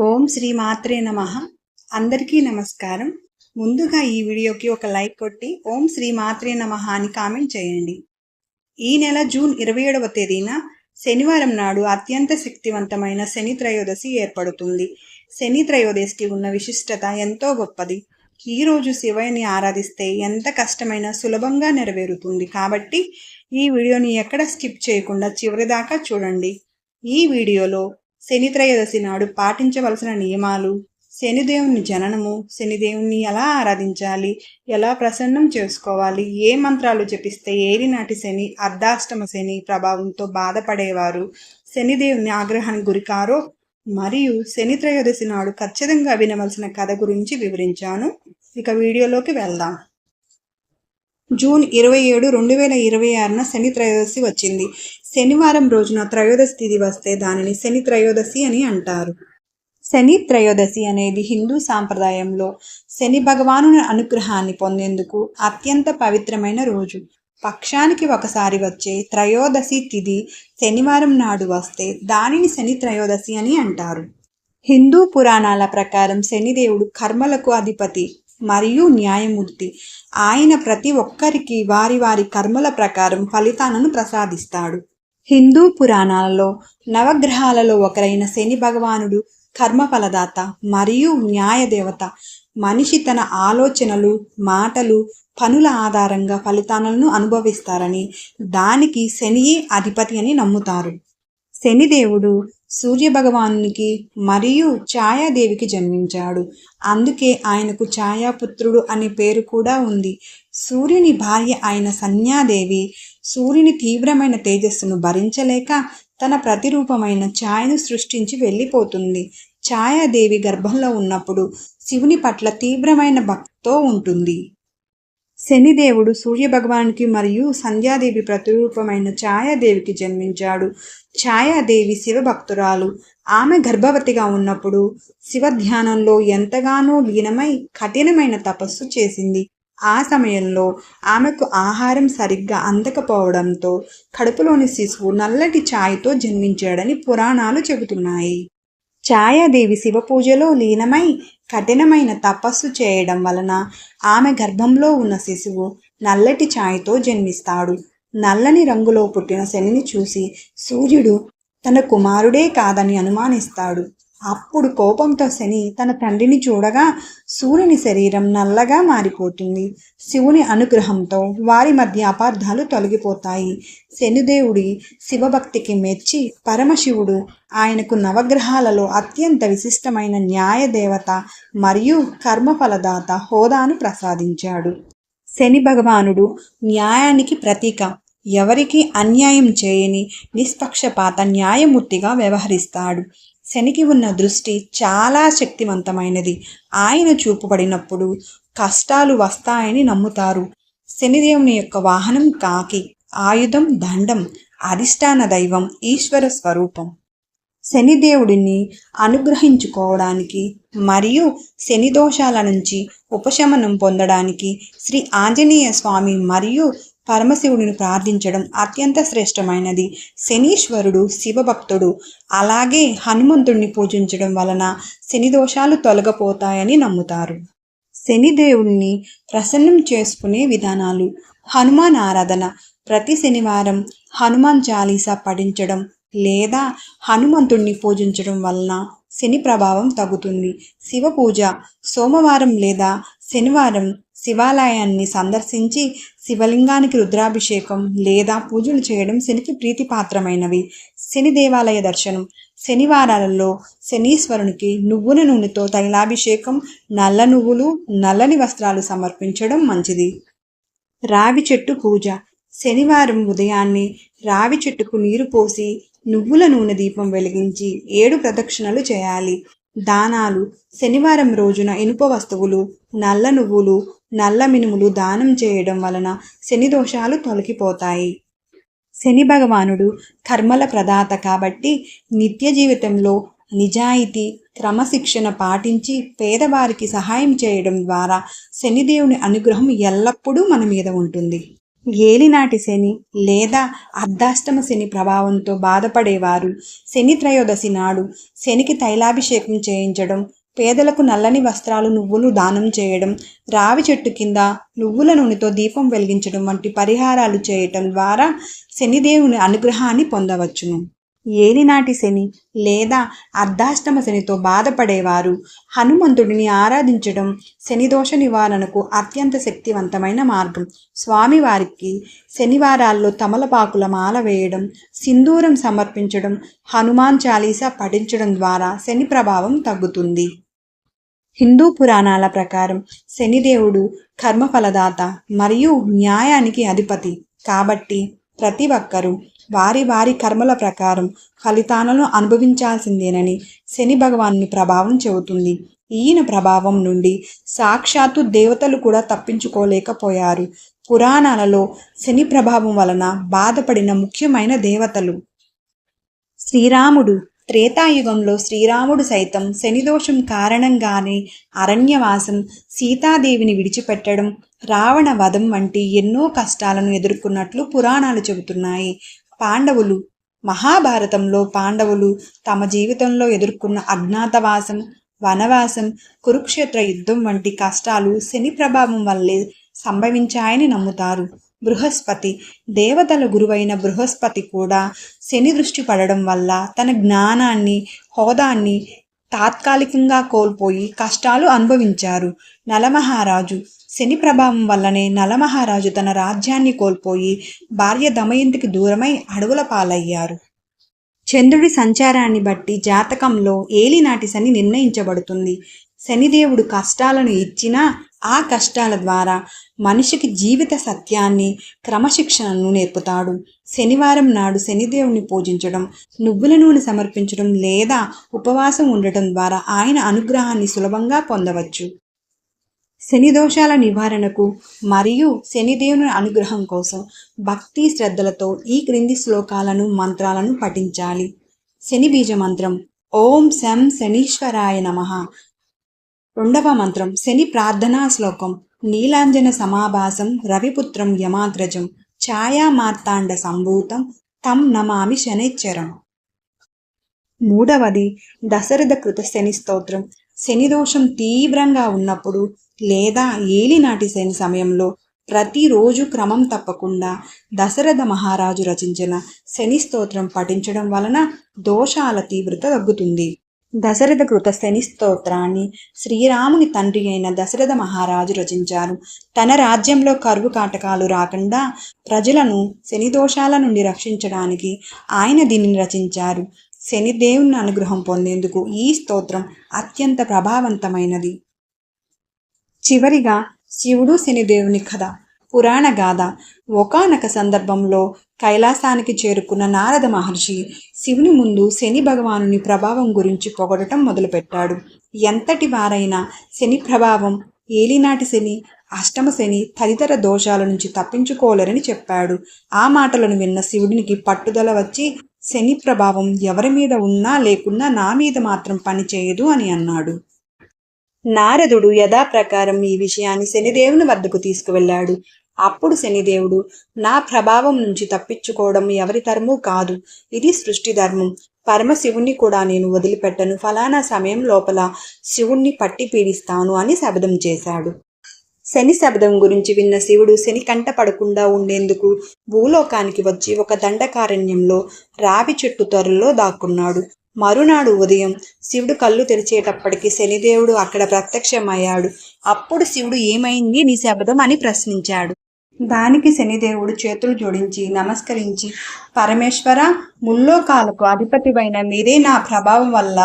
ఓం శ్రీ మాత్రే నమః. అందరికీ నమస్కారం. ముందుగా ఈ వీడియోకి ఒక లైక్ కొట్టి ఓం శ్రీ మాత్రే నమః అని కామెంట్ చేయండి. ఈ నెల జూన్ 27వ తేదీన శనివారం నాడు అత్యంత శక్తివంతమైన శని త్రయోదశి ఏర్పడుతుంది. శని త్రయోదశికి ఉన్న విశిష్టత ఎంతో గొప్పది. ఈరోజు శివయ్యని ఆరాధిస్తే ఎంత కష్టమైనా సులభంగా నెరవేరుతుంది. కాబట్టి ఈ వీడియోని ఎక్కడ స్కిప్ చేయకుండా చివరిదాకా చూడండి. ఈ వీడియోలో శని త్రయోదశి నాడు పాటించవలసిన నియమాలు, శనిదేవుని జననము, శనిదేవుని ఎలా ఆరాధించాలి, ఎలా ప్రసన్నం చేసుకోవాలి, ఏ మంత్రాలు జపిస్తే ఏలినాటి శని, అర్ధాష్టమ శని ప్రభావంతో బాధపడేవారు శనిదేవుని ఆగ్రహానికి గురికారో మరియు శని త్రయోదశి నాడు ఖచ్చితంగా వినవలసిన కథ గురించి వివరించాను. ఇక వీడియోలోకి వెళ్దాం. జూన్ 27, 2026న శని త్రయోదశి వచ్చింది. శనివారం రోజున త్రయోదశి తిథి వస్తే దానిని శని త్రయోదశి అని అంటారు. శని త్రయోదశి అనేది హిందూ సాంప్రదాయంలో శని భగవానుని అనుగ్రహాన్ని పొందేందుకు అత్యంత పవిత్రమైన రోజు. పక్షానికి ఒకసారి వచ్చే త్రయోదశి తిథి శనివారం నాడు వస్తే దానిని శని త్రయోదశి అని అంటారు. హిందూ పురాణాల ప్రకారం శనిదేవుడు కర్మలకు అధిపతి మరియు న్యాయమూర్తి. ఆయన ప్రతి ఒక్కరికి వారి వారి కర్మల ప్రకారం ఫలితాలను ప్రసాదిస్తాడు. హిందూ పురాణాలలో నవగ్రహాలలో ఒకరైన శని భగవానుడు కర్మఫలదాత మరియు న్యాయదేవత. మనిషి తన ఆలోచనలు, మాటలు, పనుల ఆధారంగా ఫలితాలను అనుభవిస్తారని, దానికి శనియే అధిపతి అని నమ్ముతారు. శనిదేవుడు సూర్యభగవానునికి మరియు ఛాయాదేవికి జన్మించాడు. అందుకే ఆయనకు ఛాయాపుత్రుడు అనే పేరు కూడా ఉంది. సూర్యుని భార్య అయిన సంధ్యాదేవి సూర్యుని తీవ్రమైన తేజస్సును భరించలేక తన ప్రతిరూపమైన ఛాయను సృష్టించి వెళ్ళిపోతుంది. ఛాయాదేవి గర్భంలో ఉన్నప్పుడు శివుని పట్ల తీవ్రమైన భక్తితో ఉంటుంది. శనిదేవుడు సూర్యభగవానికి మరియు సంధ్యాదేవి ప్రతిరూపమైన ఛాయాదేవికి జన్మించాడు. ఛాయాదేవి శివభక్తురాలు. ఆమె గర్భవతిగా ఉన్నప్పుడు శివ ధ్యానంలో ఎంతగానో లీనమై కఠినమైన తపస్సు చేసింది. ఆ సమయంలో ఆమెకు ఆహారం సరిగ్గా అందకపోవడంతో కడుపులోని శిశువు నల్లటి ఛాయతో జన్మించాడని పురాణాలు చెబుతున్నాయి. ఛాయాదేవి శివ పూజలో లీనమై కఠినమైన తపస్సు చేయడం వలన ఆమె గర్భంలో ఉన్న శిశువు నల్లటి ఛాయతో జన్మిస్తాడు. నల్లని రంగులో పుట్టిన శనిని చూసి సూర్యుడు తన కుమారుడే కాదని అనుమానిస్తాడు. అప్పుడు కోపంతో శని తన తండ్రిని చూడగా సూర్యుని శరీరం నల్లగా మారిపోతుంది. శివుని అనుగ్రహంతో వారి మధ్య అపార్థాలు తొలగిపోతాయి. శనిదేవుడి శివభక్తికి మెచ్చి పరమశివుడు ఆయనకు నవగ్రహాలలో అత్యంత విశిష్టమైన న్యాయదేవత మరియు కర్మఫలదాత హోదాను ప్రసాదించాడు. శని భగవానుడు న్యాయానికి ప్రతీక. ఎవరికి అన్యాయం చేయని నిష్పక్షపాత న్యాయమూర్తిగా వ్యవహరిస్తాడు. శనికి ఉన్న దృష్టి చాలా శక్తివంతమైనది. ఆయన చూపబడినప్పుడు కష్టాలు వస్తాయని నమ్ముతారు. శనిదేవుని యొక్క వాహనం కాకి, ఆయుధం దండం, అధిష్టాన దైవం ఈశ్వర స్వరూపం. శనిదేవుడిని అనుగ్రహించుకోవడానికి మరియు శని దోషాల నుంచి ఉపశమనం పొందడానికి శ్రీ ఆంజనేయ స్వామి మరియు పరమశివుడిని ప్రార్థించడం అత్యంత శ్రేష్టమైనది. శనీశ్వరుడు శివభక్తుడు. అలాగే హనుమంతుడిని పూజించడం వలన శని దోషాలు తొలగిపోతాయని నమ్ముతారు. శనిదేవుడిని ప్రసన్నం చేసుకునే విధానాలు. హనుమాన్ ఆరాధన. ప్రతి శనివారం హనుమాన్ చాలీసా పఠించడం లేదా హనుమంతుడిని పూజించడం వలన శని ప్రభావం తగ్గుతుంది. శివ పూజ. సోమవారం లేదా శనివారం శివాలయాన్ని సందర్శించి శివలింగానికి రుద్రాభిషేకం లేదా పూజలు చేయడం శనికి ప్రీతిపాత్రమైనవి. శని దేవాలయ దర్శనం. శనివారాలలో శనీశ్వరునికి నువ్వుల నూనెతో తైలాభిషేకం, నల్ల నువ్వులు, నల్లని వస్త్రాలు సమర్పించడం మంచిది. రావి చెట్టు పూజ. శనివారం ఉదయాన్నే రావి చెట్టుకు నీరు పోసి నువ్వుల నూనె దీపం వెలిగించి 7 ప్రదక్షిణలు చేయాలి. దానాలు. శనివారం రోజున ఇనుప వస్తువులు, నల్ల నువ్వులు, నల్ల మినుములు దానం చేయడం వలన శని దోషాలు తొలగిపోతాయి. శని భగవానుడు కర్మల ప్రదాత కాబట్టి నిత్య జీవితంలో నిజాయితీ, క్రమశిక్షణ పాటించి పేదవారికి సహాయం చేయడం ద్వారా శనిదేవుని అనుగ్రహం ఎల్లప్పుడూ మన మీద ఉంటుంది. ఏలినాటి శని లేదా అర్ధాష్టమ శని ప్రభావంతో బాధపడేవారు శని త్రయోదశి నాడు శనికి తైలాభిషేకం చేయించడం, పేదలకు నల్లని వస్త్రాలు, నువ్వులు దానం చేయడం, రావి చెట్టు కింద నువ్వుల నూనెతో దీపం వెలిగించడం వంటి పరిహారాలు చేయటం ద్వారా శనిదేవుని అనుగ్రహాన్ని పొందవచ్చును. ఏలినాటి శని లేదా అర్ధాష్టమ శనితో బాధపడేవారు హనుమంతుడిని ఆరాధించడం శనిదోష నివారణకు అత్యంత శక్తివంతమైన మార్గం. స్వామివారికి శనివారాల్లో తమలపాకుల మాల వేయడం, సింధూరం సమర్పించడం, హనుమాన్ చాలీసా పఠించడం ద్వారా శని ప్రభావం తగ్గుతుంది. హిందూ పురాణాల ప్రకారం శనిదేవుడు కర్మఫలదాత మరియు న్యాయానికి అధిపతి కాబట్టి ప్రతి ఒక్కరూ వారి వారి కర్మల ప్రకారం ఫలితాలను అనుభవించాల్సిందేనని శని భగవాను ప్రభావం చెబుతుంది. ఈయన ప్రభావం నుండి సాక్షాత్తు దేవతలు కూడా తప్పించుకోలేకపోయారు. పురాణాలలో శని ప్రభావం వలన బాధపడిన ముఖ్యమైన దేవతలు శ్రీరాముడు. త్రేతాయుగంలో శ్రీరాముడు సైతం శనిదోషం కారణంగానే అరణ్యవాసం, సీతాదేవిని విడిచిపెట్టడం, రావణ వధం వంటి ఎన్నో కష్టాలను ఎదుర్కొన్నట్లు పురాణాలు చెబుతున్నాయి. పాండవులు మహాభారతంలో పాండవులు తమ జీవితంలో ఎదుర్కొన్న అజ్ఞాతవాసం, వనవాసం, కురుక్షేత్ర యుద్ధం వంటి కష్టాలు శని ప్రభావం వల్లే సంభవించాయని నమ్ముతారు. బృహస్పతి దేవతల గురువైన బృహస్పతి కూడా శని దృష్టి పడడం వల్ల తన జ్ఞానాన్ని, హోదాన్ని తాత్కాలికంగా కోల్పోయి కష్టాలు అనుభవించారు. నలమహారాజు శని ప్రభావం వల్లనే నలమహారాజు తన రాజ్యాన్ని కోల్పోయి భార్య దమయంతికి దూరమై అడవుల పాలయ్యారు. చంద్రుడి సంచారాన్ని బట్టి జాతకంలో ఏలినాటి శని నిర్ణయించబడుతుంది. శనిదేవుడు కష్టాలను ఇచ్చినా ఆ కష్టాల ద్వారా మనిషికి జీవిత సత్యాన్ని, క్రమశిక్షణను నేర్పుతాడు. శనివారం నాడు శనిదేవుని పూజించడం, నువ్వుల నూనె సమర్పించడం లేదా ఉపవాసం ఉండటం ద్వారా ఆయన అనుగ్రహాన్ని సులభంగా పొందవచ్చు. శని దోషాల నివారణకు మరియు శనిదేవుని అనుగ్రహం కోసం భక్తి శ్రద్ధలతో ఈ క్రింది శ్లోకాలను, మంత్రాలను పఠించాలి. శని బీజ మంత్రం ఓం శం శనీశ్వరాయ నమః. రెండవ మంత్రం శని ప్రార్థనా శ్లోకం నీలాంజన సమాభాసం రవిపుత్రం యమాగ్రజం ఛాయా మార్తాండ సంభూతం తం నమామి శనైశ్చరం. మూడవది దశరథ కృత శని స్తోత్రం. శని దోషం తీవ్రంగా ఉన్నప్పుడు లేదా ఏలినాటి శని సమయంలో ప్రతిరోజు క్రమం తప్పకుండా దశరథ మహారాజు రచించిన శని స్తోత్రం పఠించడం వలన దోషాల తీవ్రత తగ్గుతుంది. దశరథ కృత శని స్తోత్రాన్ని శ్రీరాముని తండ్రి అయిన దశరథ మహారాజు రచించారు. తన రాజ్యంలో కరువు కాటకాలు రాకుండా ప్రజలను శని దోషాల నుండి రక్షించడానికి ఆయన దీనిని రచించారు. శనిదేవుని అనుగ్రహం పొందేందుకు ఈ స్తోత్రం అత్యంత ప్రభావవంతమైనది. చివరిగా శివుడు శనిదేవుని కథ. పురాణ గాథ. ఒకానొక సందర్భంలో కైలాసానికి చేరుకున్న నారద మహర్షి శివుని ముందు శని భగవానుని ప్రభావం గురించి పొగడటం మొదలుపెట్టాడు. ఎంతటి వారైనా శని ప్రభావం, ఏలినాటి శని, అష్టమ శని తదితర దోషాల నుంచి తప్పించుకోలేరని చెప్పాడు. ఆ మాటలను విన్న శివుడికి పట్టుదల వచ్చి శని ప్రభావం ఎవరి మీద ఉన్నా లేకున్నా నా మీద మాత్రం పనిచేయదు అని అన్నాడు. నారదుడు యథాప్రకారం ఈ విషయాన్ని శనిదేవుని వద్దకు తీసుకువెళ్ళాడు. అప్పుడు శనిదేవుడు నా ప్రభావం నుంచి తప్పించుకోవడం ఎవరి తరమూ కాదు, ఇది సృష్టి ధర్మం. పరమశివుణ్ణి కూడా నేను వదిలిపెట్టను. ఫలానా సమయం లోపల శివుణ్ణి పట్టి పీడిస్తాను అని శపథం చేశాడు. శని శబ్దం గురించి విన్న శివుడు శని కంట పడకుండా ఉండేందుకు భూలోకానికి వచ్చి ఒక దండకారణ్యంలో రావి చెట్టు త్వరలో దాక్కున్నాడు. మరునాడు ఉదయం శివుడు కళ్ళు తెరిచేటప్పటికి శనిదేవుడు అక్కడ ప్రత్యక్షమయ్యాడు. అప్పుడు శివుడు ఏమైంది నీ శబ్దం అని ప్రశ్నించాడు. దానికి శనిదేవుడు చేతులు జోడించి నమస్కరించి, పరమేశ్వర, ముల్లోకాలకు అధిపతివైన మీరే నా ప్రభావం వల్ల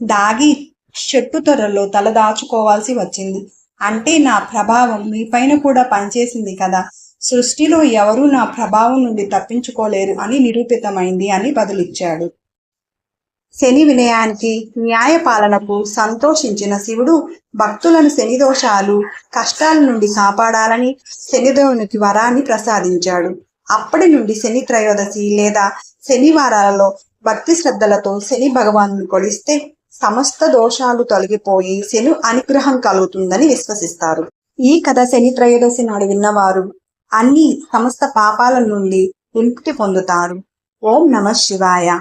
దాగి చెట్టు త్వరలో తల దాచుకోవాల్సి వచ్చింది. అంటే నా ప్రభావం మీపైన కూడా పనిచేసింది కదా. సృష్టిలో ఎవరూ నా ప్రభావం నుండి తప్పించుకోలేరు అని నిరూపితమైంది అని బదులిచ్చాడు. శని వినయానికి, న్యాయపాలనకు సంతోషించిన శివుడు భక్తులను శని దోషాలు, కష్టాల నుండి కాపాడాలని శనిదేవునికి వరాన్ని ప్రసాదించాడు. అప్పటి నుండి శని త్రయోదశి లేదా శనివారాలలో భక్తి శ్రద్ధలతో శని భగవాను కొలిస్తే సమస్త దోషాలు తొలగిపోయి శని అనుగ్రహం కలుగుతుందని విశ్వసిస్తారు. ఈ కథ శని త్రయోదశి నాడు విన్నవారు అన్ని సమస్త పాపాల నుండి విముక్తి పొందుతారు. ఓం నమః శివాయ.